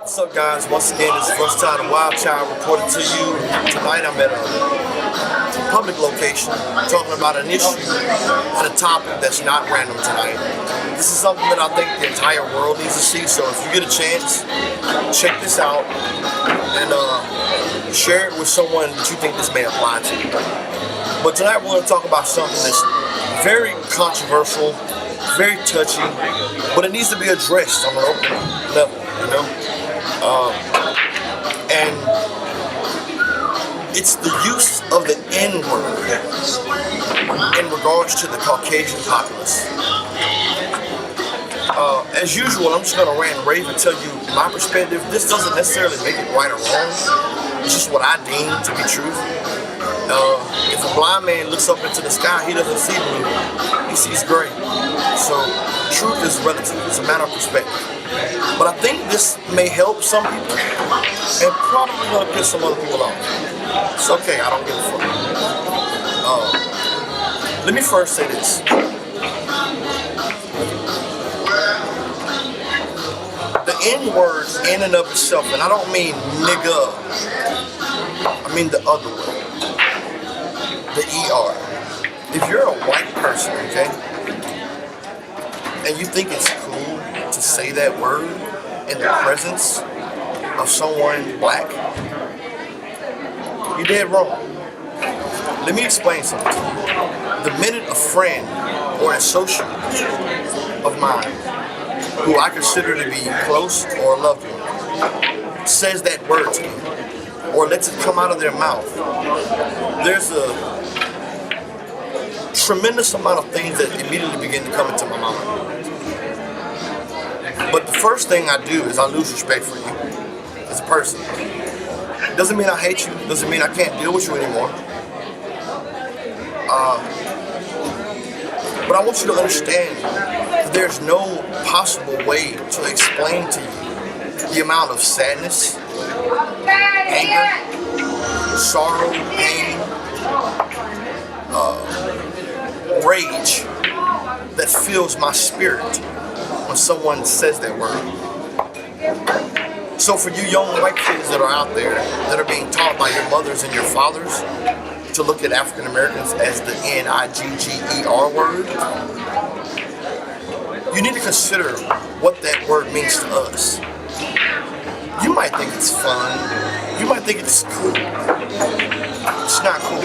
What's up, guys? Once again, it's Versatyle and Wildchyld reporting to you. Tonight I'm at a public location talking about an issue and a topic that's not random tonight. This is something that I think the entire world needs to see, so if you get a chance, check this out and share it with someone that you think this may apply to. But tonight we're going to talk about something that's very controversial, very touchy, but it needs to be addressed on an open level, you know? And it's the use of the N-word in regards to the Caucasian populace. As usual, I'm just going to rant and rave and tell you my perspective. This doesn't necessarily make it right or wrong. It's just what I deem to be truth. If a blind man looks up into the sky, he doesn't see blue. He sees gray. So truth is relative. It's a matter of perspective. But I think this may help some people and probably going to piss some other people off. It's okay, I don't give a fuck. Let me first say this. The N-word in and of itself, and I don't mean nigga, I mean the other word, the ER. If you're a white person, okay, and you think it's cool to say that word in the presence of someone black, you're dead wrong. Let me explain something to you. The minute a friend or an associate of mine, who I consider to be close or a loved one, says that word to me, or lets it come out of their mouth, there's a tremendous amount of things that immediately begin to come into my mind. But the first thing I do is I lose respect for you as a person. Doesn't mean I hate you, doesn't mean I can't deal with you anymore. But I want you to understand that there's no possible way to explain to you the amount of sadness, anger, sorrow, pain, rage that fills my spirit when someone says that word. So for you young white kids that are out there that are being taught by your mothers and your fathers to look at African Americans as the N-I-G-G-E-R word, you need to consider what that word means to us. You might think it's fun, you might think it's cool. It's not cool.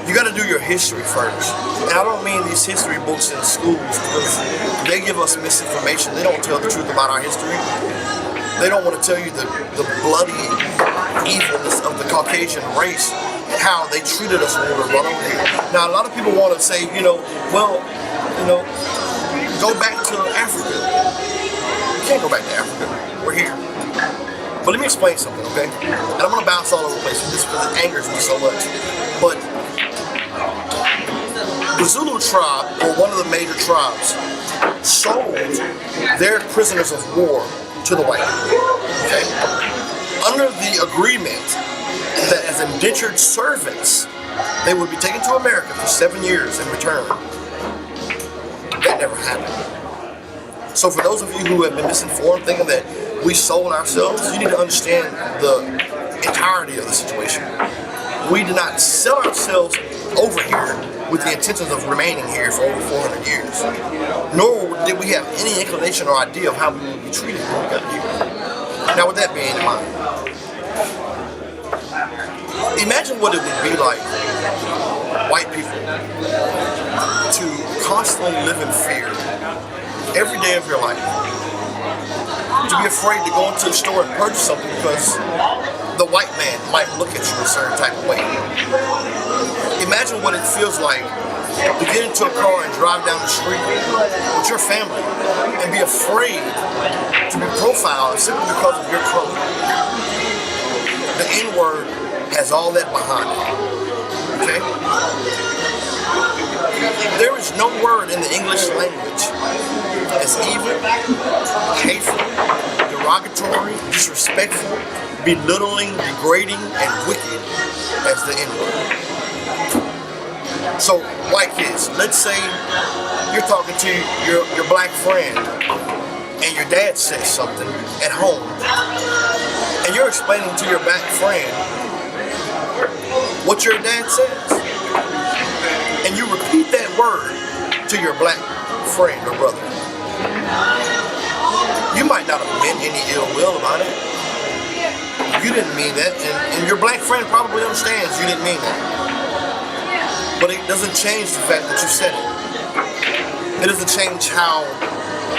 You gotta do your history first. And I don't mean these history books in schools, because they give us misinformation. They don't tell the truth about our history. They don't want to tell you the bloody evilness of the Caucasian race and how they treated us when we were brought over here. Now, a lot of people want to say, go back to Africa. You can't go back to Africa. We're here. But let me explain something, okay? And I'm going to bounce all over the place with this because it angers me so much. But the Zulu tribe, or one of the major tribes, sold their prisoners of war to the white people, okay? Under the agreement that as indentured servants, they would be taken to America for 7 years in return. That never happened. So for those of you who have been misinformed, thinking that we sold ourselves, you need to understand the entirety of the situation. We did not sell ourselves over here with the intentions of remaining here for over 400 years. Nor did we have any inclination or idea of how we would be treated when we got here. Now, with that being in mind, imagine what it would be like, white people, to constantly live in fear every day of your life. To be afraid to go into a store and purchase something because the white man might look at you a certain type of way. Imagine what it feels like to get into a car and drive down the street with your family and be afraid to be profiled simply because of your color. The N-word has all that behind it, okay? There is no word in the English language as evil, hateful, derogatory, disrespectful, belittling, degrading, and wicked as the N-word. So, white kids, let's say you're talking to your black friend and your dad says something at home you're explaining to your black friend what your dad says, and you repeat that word to your black friend or brother, you might not have meant any ill will about it. You didn't mean that, and your black friend probably understands you didn't mean that. But it doesn't change the fact that you said it. It doesn't change how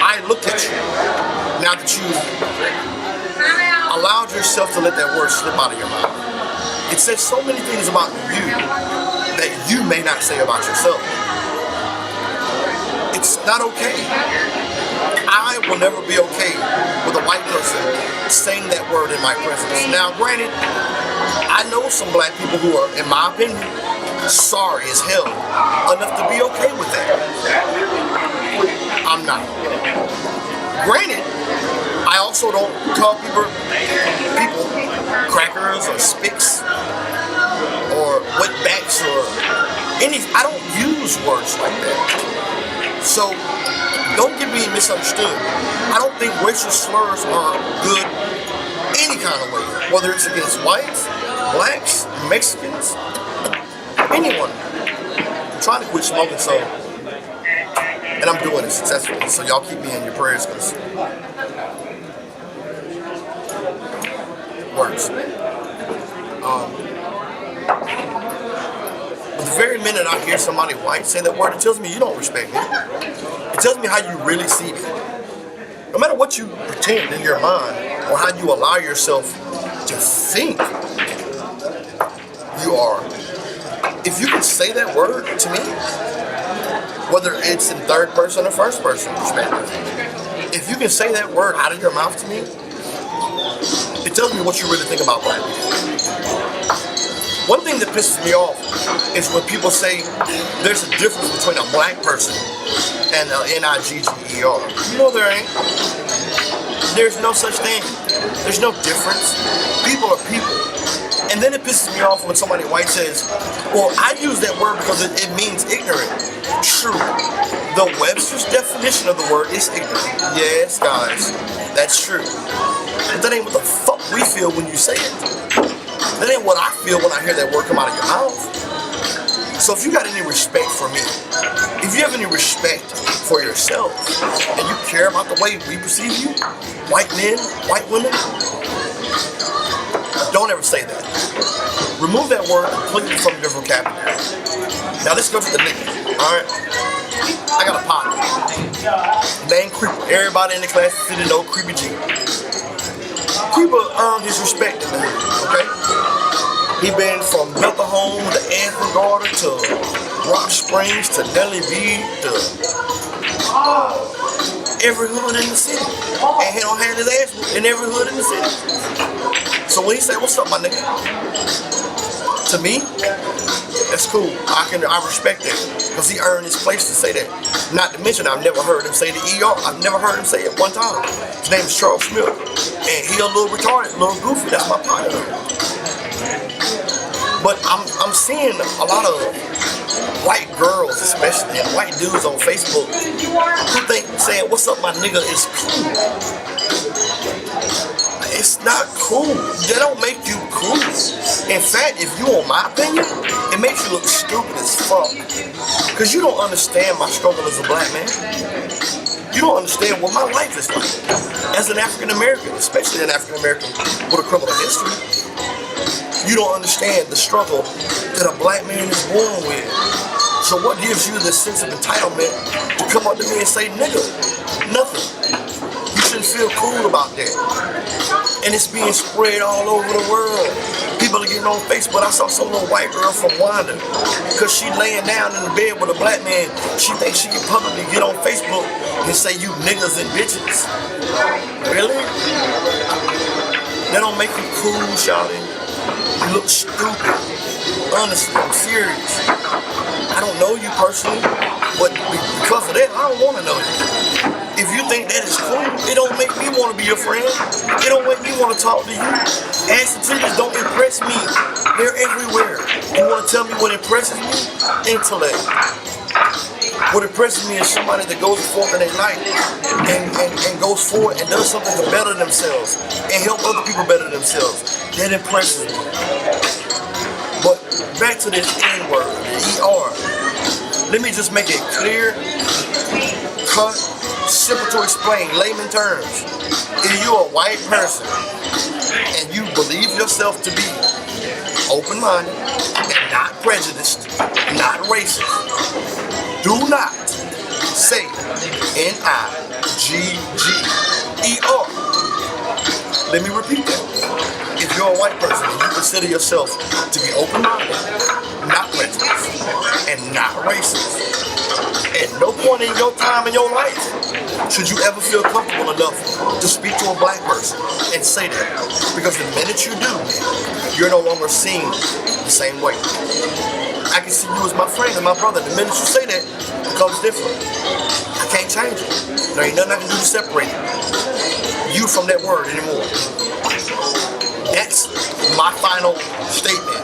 I look at you now that you allowed yourself to let that word slip out of your mouth. It says so many things about you that you may not say about yourself. It's not okay. I will never be okay with a white person saying that word in my presence. Now, granted, I know some black people who are, in my opinion, sorry as hell enough to be okay with that. I'm not. Granted, I also don't call people crackers or spicks or wetbacks or any. I don't use words like that. So don't get me misunderstood. I don't think racial slurs are good any kind of way, whether it's against whites, blacks, Mexicans, anyone. I'm trying to quit smoking, so, and I'm doing it successfully, so y'all keep me in your prayers, because words. But the very minute I hear somebody white say that word, it tells me you don't respect me. It tells me how you really see me. No matter what you pretend in your mind, or how you allow yourself to think you are, if you can say that word to me, whether it's in third person or first person perspective, if you can say that word out of your mouth to me, it tells me what you really think about black people. One thing that pisses me off is when people say there's a difference between a black person and an Nigger. No, there ain't. There's no such thing. There's no difference. People are people. And then it pisses me off when somebody white says, well, I use that word because it means ignorant. True. The Webster's definition of the word is ignorant. Yes, guys, that's true. But that ain't what the fuck we feel when you say it. That ain't what I feel when I hear that word come out of your mouth. So if you got any respect for me, if you have any respect for yourself, and you care about the way we perceive you, white men, white women, don't ever say that. Remove that word completely from your vocabulary. Now let's go to the nigga, alright? I got a partner named Creeper. Everybody in the class didn't know Creepy G. Creeper earned his respect in the hood, okay? He been from Bethel Home to Anthony Garden to Rock Springs to Nelly B to every hood in the city. And he don't have his ass in every hood in the city. So when he say, what's up, my nigga? To me, that's cool. I respect that. Because he earned his place to say that. Not to mention, I've never heard him say the ER. I've never heard him say it one time. His name is Charles Smith. And he a little retarded, a little goofy. That's my partner. But I'm seeing a lot of white girls, especially, and white dudes on Facebook who think saying, what's up, my nigga, is cool. It's not cool. That don't make you cool. In fact, if you want my opinion, it makes you look stupid as fuck. Because you don't understand my struggle as a black man. You don't understand what my life is like. As an African American, especially an African American with a criminal history. You don't understand the struggle that a black man is born with. So what gives you this sense of entitlement to come up to me and say, nigga? Nothing. You shouldn't feel cool about that. And it's being spread all over the world. People are getting on Facebook. I saw some little white girl from Wanda. Because she laying down in the bed with a black man, she thinks she can publicly get on Facebook and say, you niggas and bitches. Really? That don't make you cool, shawty. You look stupid. Honestly, I'm serious. I don't know you personally, but because of that, I don't want to know you. If you think that is cool, it don't make me want to be your friend. It don't make me want to talk to you. Ass and titties don't impress me. They're everywhere. You want to tell me what impresses me? Intellect. What impresses me is somebody that goes forth in their life and goes forward and does something to better themselves and help other people better themselves. That impresses me. But back to this N word, the ER. Let me just make it clear, cut, simple to explain, layman terms. If you're a white person and you believe yourself to be open-minded and not prejudiced, not racist, do not say N-I-G-G-E-R. Let me repeat that. If you're a white person and you consider yourself to be open-minded, not prejudiced, and not racist, at no point in your time in your life should you ever feel comfortable enough to speak to a black person and say that. Because the minute you do, you're no longer seen the same way. I can see you as my friend and my brother. The minute you say that, it becomes different. I can't change it. There ain't nothing I can do to separate you from that word anymore. That's my final statement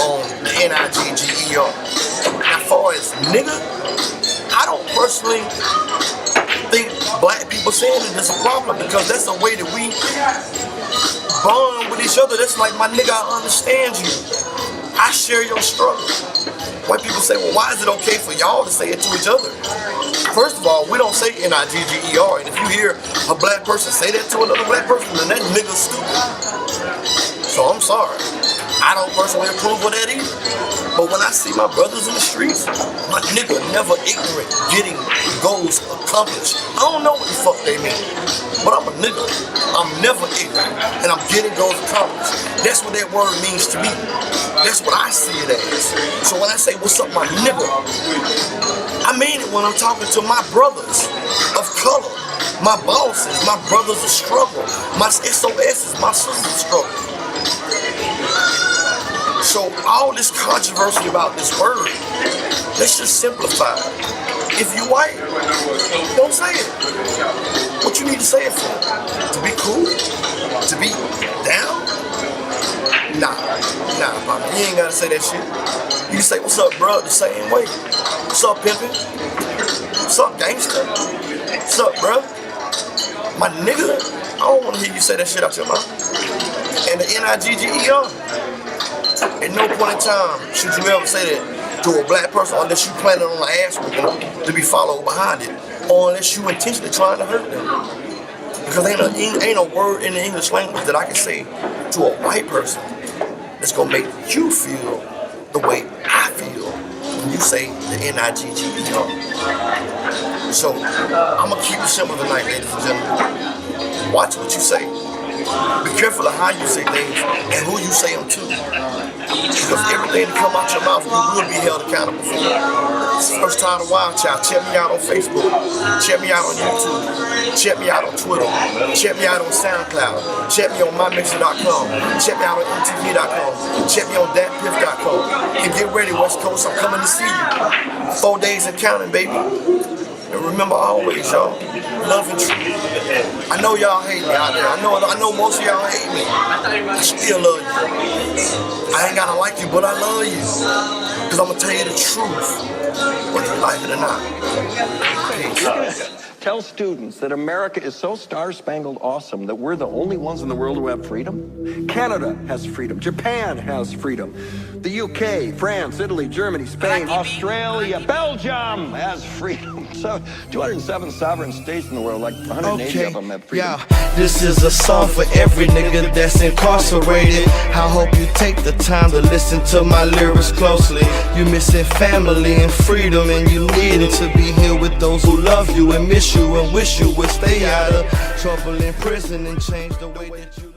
on the N-I-G-G-E-R. As far as nigga, I don't personally think black people saying it is a problem, because that's the way that we bond with each other. That's like, my nigga, I understand you. I share your struggle. White people say, well, why is it okay for y'all to say it to each other? First of all, we don't say N-I-G-G-E-R, and if you hear a black person say that to another black person, then that nigga's stupid. So I'm sorry. I don't personally approve of that either. But when I see my brothers in the streets, my nigga never ignorant, getting goals accomplished. I don't know what the fuck they mean, but I'm a nigga. I'm never ignorant, and I'm getting goals accomplished. That's what that word means to me. That's what I see it as. So when I say, what's up, my nigga, I mean it when I'm talking to my brothers of color, my bosses, my brothers of struggle, my SOSs, my sisters of struggle. So all this controversy about this word, let's just simplify it. If you white, don't say it. What you need to say it for? To be cool? To be down? Nah, partner, you ain't gotta say that shit. You can say, what's up, bro, the same way. What's up, pimpin'? What's up, gangster? What's up, bro? My nigga, I don't wanna hear you say that shit out your mouth. And the N-I-G-G-E-R. At no point in time should you ever say that to a black person unless you planning on an ass whooping to be followed behind it, or unless you intentionally trying to hurt them. Because ain't a word in the English language that I can say to a white person that's gonna make you feel the way I feel when you say the N-I-G-G-E-R. So I'm gonna keep it simple tonight, ladies and gentlemen. Watch what you say. Be careful of how you say things and who you say them to. Because everything that come out your mouth, you will be held accountable for. Versatyle, Wildchyld. Check me out on Facebook. Check me out on YouTube. Check me out on Twitter. Check me out on SoundCloud. Check me on mymixer.com. Check me out on mtv.com. Check me on datpiff.com. And get ready, West Coast. I'm coming to see you. 4 days and counting, baby. And remember always, y'all, love and truth. I know y'all hate me out there. I know most of y'all hate me. I still love you. I ain't gotta like you, but I love you. Because I'm gonna tell you the truth, whether you like it or not. Peace. Tell students that America is so star-spangled awesome that we're the only ones in the world who have freedom. Canada has freedom. Japan has freedom. The UK, France, Italy, Germany, Spain, Australia, Belgium has freedom. So 207 sovereign states in the world, like 180 of them have freedom. Yeah, this is a song for every nigga that's incarcerated. I hope you take the time to listen to my lyrics closely. You missing family and freedom, and you needing to be here with those who love you and miss you and wish you would stay out of trouble in prison and change the way that you